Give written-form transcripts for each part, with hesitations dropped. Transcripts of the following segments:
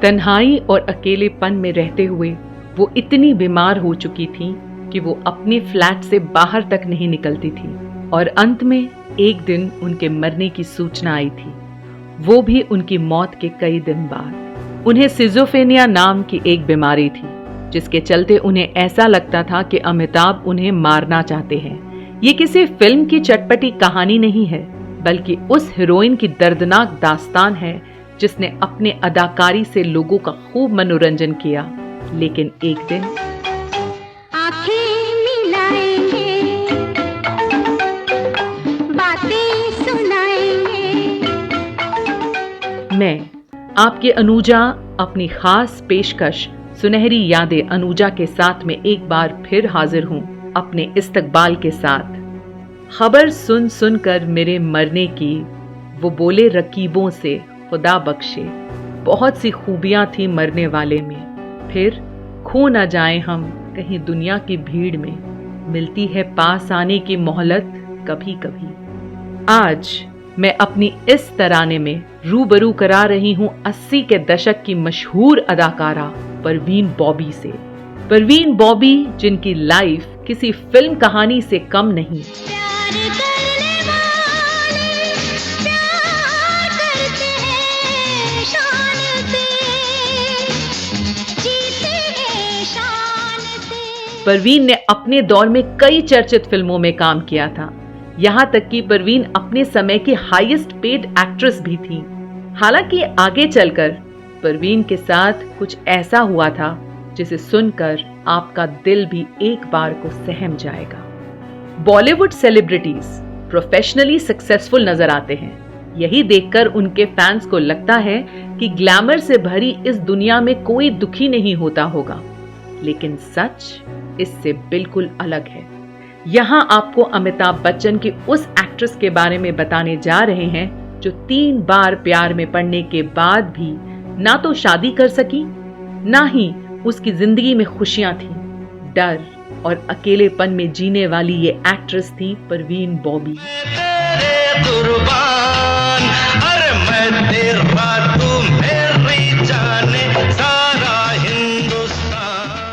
तन्हाई और अकेलेपन में रहते हुए वो इतनी बीमार हो चुकी थी कि वो अपने फ्लैट से बाहर तक नहीं निकलती थी और अंत में एक दिन उनके मरने की सूचना आई थी, वो भी उनकी मौत के कई दिन बाद। उन्हें सिजोफ्रेनिया नाम की एक बीमारी थी जिसके चलते उन्हें ऐसा लगता था कि अमिताभ उन्हें मारना चाहते हैं। ये किसी फिल्म की चटपटी कहानी नहीं है, बल्कि उस हीरोइन की दर्दनाक दास्तान है जिसने अपने अदाकारी से लोगों का खूब मनोरंजन किया, लेकिन एक दिन आंखें मिलाएंगे, बातें सुनाएंगे। मैं आपके अनुजा अपनी खास पेशकश सुनहरी यादें अनुजा के साथ में एक बार फिर हाजिर हूं अपने इस्तकबाल के साथ। खबर सुन सुनकर मेरे मरने की वो बोले रकीबों से खुदा बख्शे, बहुत सी खूबियां थी मरने वाले में, फिर खो न जाए हम कहीं दुनिया की भीड़ में, मिलती है पास आने की मोहलत कभी कभी। आज मैं अपनी इस तराने में रूबरू करा रही हूं 80 के दशक की मशहूर अदाकारा परवीन बॉबी से। परवीन बॉबी जिनकी लाइफ किसी फिल्म कहानी से कम नहीं। परवीन ने अपने दौर में कई चर्चित फिल्मों में काम किया था, यहाँ तक कि परवीन अपने समय की हाईएस्ट पेड एक्ट्रेस भी थी। हालांकि आगे चलकर परवीन के साथ कुछ ऐसा हुआ था जिसे सुनकर आपका दिल भी एक बार को सहम जाएगा। बॉलीवुड सेलिब्रिटीज प्रोफेशनली सक्सेसफुल नजर आते हैं, यही देखकर उनके फैंस को लगता है कि ग्लैमर से भरी इस दुनिया में कोई दुखी नहीं होता होगा, लेकिन सच इससे बिल्कुल अलग है। यहाँ आपको अमिताभ बच्चन की उस एक्ट्रेस के बारे में बताने जा रहे हैं जो 3 बार प्यार में पड़ने के बाद भी ना तो शादी कर सकी, ना ही उसकी जिंदगी में खुशियां थी। डर और अकेलेपन में जीने वाली ये एक्ट्रेस थी परवीन बॉबी।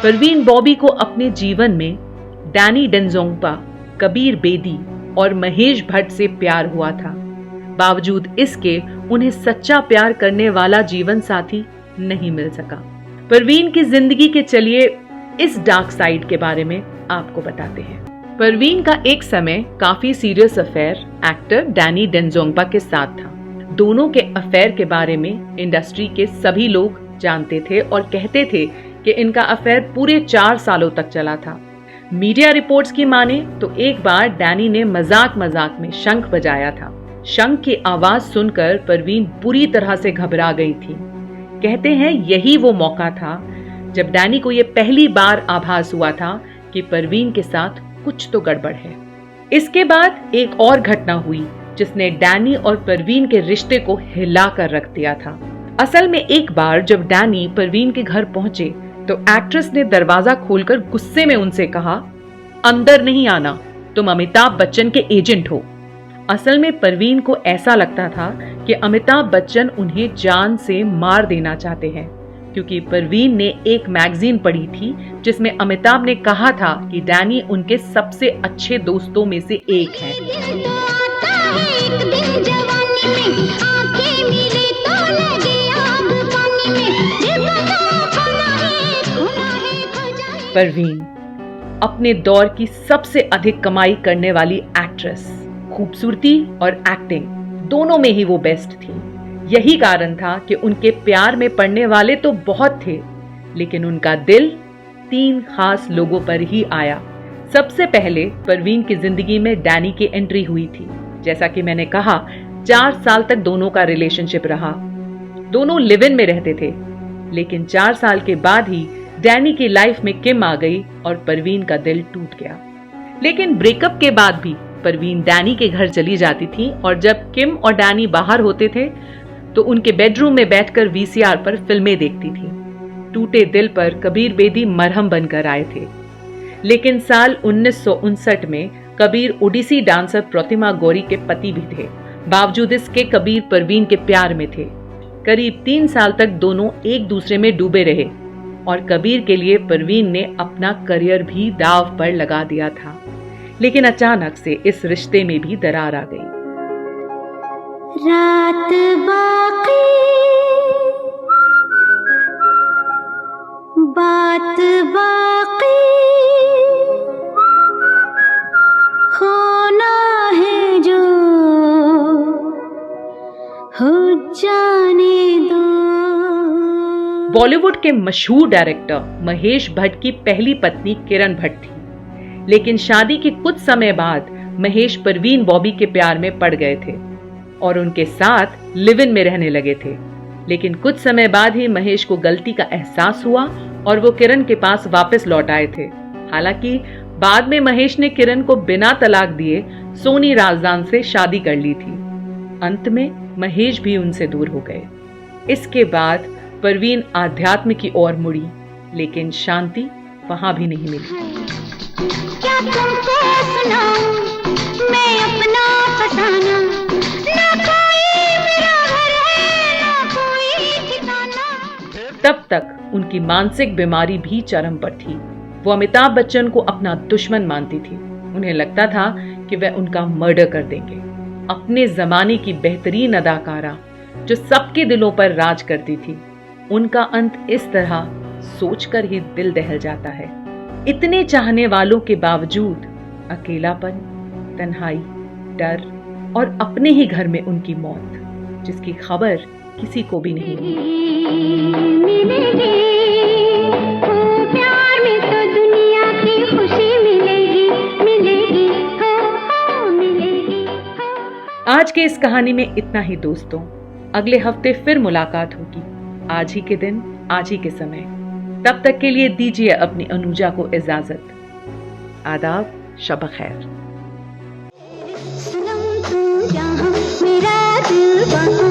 परवीन बॉबी को अपने जीवन में डैनी डेंजोंगपा, कबीर बेदी और महेश भट्ट से प्यार हुआ था। बावजूद इसके उन्हें सच्चा प्यार करने वाला जीवन साथी नहीं मिल सका। परवीन की जिंदगी के चलिए इस डार्क साइड के बारे में आपको बताते हैं। परवीन का एक समय काफी serious affair actor Danny Denzongpa के साथ था। दोनों के अफेयर के बारे में इंडस्ट्री के सभी लोग जानते थे और कहते थे कि इनका अफेयर पूरे 4 सालों तक चला था। मीडिया रिपोर्ट्स की माने तो एक बार डैनी ने मजाक में शंख बजाया था। शंख की आवाज सुनकर परवीन बुरी तरह से घबरा गई थी। कहते हैं यही वो मौका था जब डैनी को यह पहली बार आभास हुआ था कि परवीन के साथ कुछ तो गड़बड़ है। इसके बाद एक और घटना हुई जिसने डैनी और परवीन के रिश्ते को हिला कर रख दिया था। असल में एक बार जब डैनी परवीन के घर पहुंचे तो एक्ट्रेस ने दरवाजा खोलकर गुस्से में उनसे कहा, अंदर नहीं आना, तुम अमिताभ बच्चन के एजेंट हो। असल में परवीन को ऐसा लगता था कि अमिताभ बच्चन उन्हें जान से मार देना चाहते हैं, क्योंकि परवीन ने एक मैगजीन पढ़ी थी जिसमें अमिताभ ने कहा था कि डैनी उनके सबसे अच्छे दोस्तों में से एक है। परवीन अपने दौर की सबसे अधिक कमाई करने वाली एक्ट्रेस, खूबसूरती और एक्टिंग दोनों में ही वो बेस्ट थी। यही कारण था कि उनके प्यार में पड़ने वाले तो बहुत थे, लेकिन उनका दिल 3 खास लोगों पर ही आया। सबसे पहले परवीन की जिंदगी में डैनी की एंट्री हुई थी। जैसा कि मैंने कहा, 4 साल तक दोनों का रिलेशनशिप रहा। दोनों लिव इन में रहते थे, लेकिन 4 साल के बाद ही डैनी की लाइफ में किम आ गई और परवीन का दिल टूट गया। लेकिन ब्रेकअप के बाद भी परवीन डैनी के घर चली जाती थी और जब किम और डैनी बाहर होते थे तो उनके बेडरूम में बैठकर वीसीआर पर फिल्में देखती थी। टूटे दिल पर कबीर बेदी मरहम बनकर आए थे। लेकिन साल 1959 में कबीर ओडिसी डांसर प्रतिमा गौरी के पति भी थे। बावजूद इसके कबीर परवीन के प्यार में थे। करीब 3 साल तक दोनों एक दूसरे में डूबे रहे और कबीर के लिए परवीन ने अपना करियर भी दांव पर लगा दिया था। लेकिन अचानक से इस रिश्ते में भी दरार आ गई। रात बाकी बात बाकी होना है जो हो जाने दो। बॉलीवुड के मशहूर डायरेक्टर महेश भट्ट की पहली पत्नी किरण भट्ट थी, लेकिन शादी के कुछ समय बाद महेश परवीन बॉबी के प्यार में पड़ गए थे और उनके साथ लिव इन में रहने लगे थे। लेकिन कुछ समय बाद ही महेश को गलती का एहसास हुआ और वो किरण के पास वापस लौट आए थे। हालांकि बाद में महेश ने किरण को बिना तलाक दिए सोनी राजदान से शादी कर ली थी। अंत में महेश भी उनसे दूर हो गए। इसके बाद परवीन आध्यात्म की ओर मुड़ी, लेकिन शांति वहां भी नहीं मिली। क्या तुमको सुनाऊं मैं अपना फसाना, ना कोई मेरा घर है ना कोई ठिकाना। तब तक उनकी मानसिक बीमारी भी चरम पर थी। वो अमिताभ बच्चन को अपना दुश्मन मानती थी। उन्हें लगता था कि वह उनका मर्डर कर देंगे। अपने जमाने की बेहतरीन अदाकारा जो सबके दिलों पर राज करती थी, उनका अंत इस तरह सोचकर ही दिल दहल जाता है। इतने चाहने वालों के बावजूद अकेलापन, तन्हाई, डर और अपने ही घर में उनकी मौत, जिसकी खबर किसी को भी नहीं हुई। प्यार में तो दुनिया की खुशी मिलेगी मिलेगी हो मिलेगी। आज के इस कहानी में इतना ही दोस्तों। अगले हफ्ते फिर मुलाकात होगी, आज ही के दिन, आज ही के समय। तब तक के लिए दीजिए अपनी अनुजा को इजाजत। आदाब, शब खैर। सनम तू जहां मेरा दिल वहां।